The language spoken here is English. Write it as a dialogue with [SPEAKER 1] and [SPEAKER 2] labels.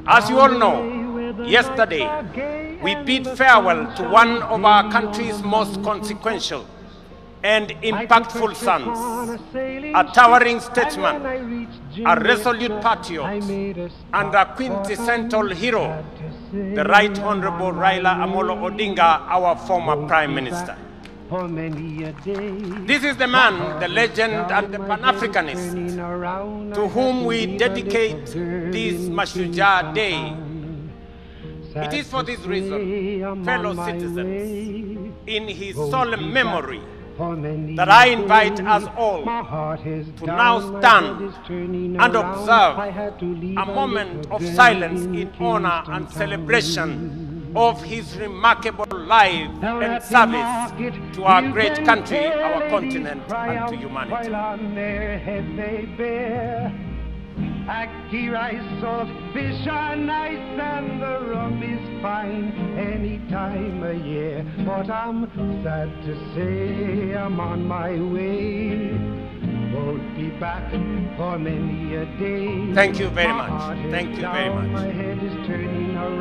[SPEAKER 1] As you all know, yesterday we bid farewell to one of our country's most consequential and impactful sons, a towering statesman, a resolute patriot, and a quintessential hero, the Right Honorable Raila Amolo Odinga, our former Prime Minister. This is the man, the legend, and the Pan-Africanist to whom we dedicate this Mashujaa Day. It is for this reason, fellow citizens, in his solemn memory, that I invite us all to now stand and observe a moment of silence in honor and celebration of his remarkable life and service to our great country, our continent, and to humanity. Ackee rice, salt, fish are nice, and the rum is fine any time of year. But I'm sad to say I'm on my way. Won't be back for many a day. Thank you very much. Thank you very much. My head is turning around.